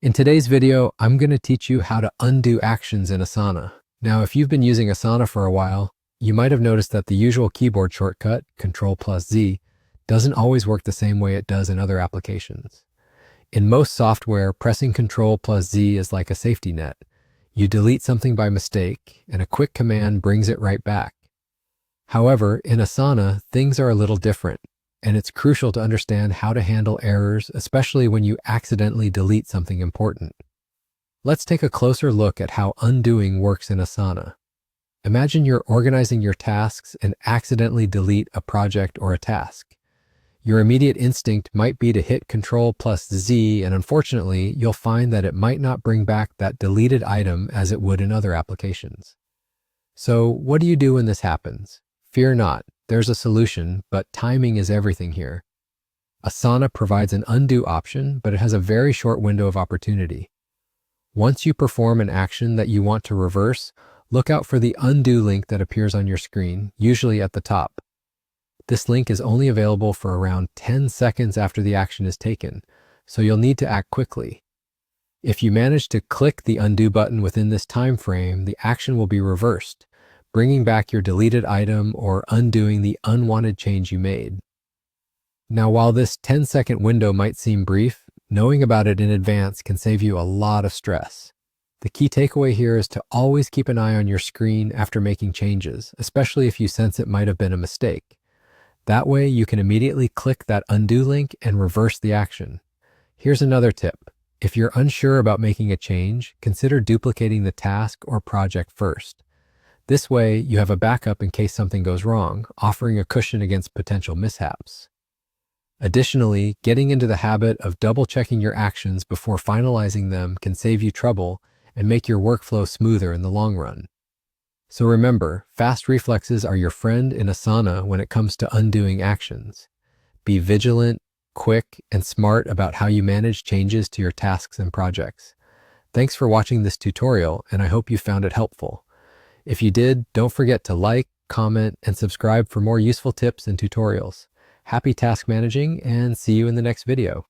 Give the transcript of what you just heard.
In today's video, I'm going to teach you how to undo actions in Asana. Now, if you've been using Asana for a while, you might have noticed that the usual keyboard shortcut, Ctrl+Z, doesn't always work the same way it does in other applications. In most software, pressing Ctrl+Z is like a safety net. You delete something by mistake, and a quick command brings it right back. However, in Asana, things are a little different, and it's crucial to understand how to handle errors, especially when you accidentally delete something important. Let's take a closer look at how undoing works in Asana. Imagine you're organizing your tasks and accidentally delete a project or a task. Your immediate instinct might be to hit Ctrl+Z, and unfortunately, you'll find that it might not bring back that deleted item as it would in other applications. So, what do you do when this happens? Fear not, there's a solution, but timing is everything here. Asana provides an undo option, but it has a very short window of opportunity. Once you perform an action that you want to reverse, look out for the undo link that appears on your screen, usually at the top. This link is only available for around 10 seconds after the action is taken, so you'll need to act quickly. If you manage to click the undo button within this time frame, the action will be reversed, bringing back your deleted item or undoing the unwanted change you made. Now, while this 10-second window might seem brief, knowing about it in advance can save you a lot of stress. The key takeaway here is to always keep an eye on your screen after making changes, especially if you sense it might have been a mistake. That way, you can immediately click that undo link and reverse the action. Here's another tip. If you're unsure about making a change, consider duplicating the task or project first. This way, you have a backup in case something goes wrong, offering a cushion against potential mishaps. Additionally, getting into the habit of double-checking your actions before finalizing them can save you trouble and make your workflow smoother in the long run. So remember, fast reflexes are your friend in Asana when it comes to undoing actions. Be vigilant, quick, and smart about how you manage changes to your tasks and projects. Thanks for watching this tutorial, and I hope you found it helpful. If you did, don't forget to like, comment, and subscribe for more useful tips and tutorials. Happy task managing, and see you in the next video.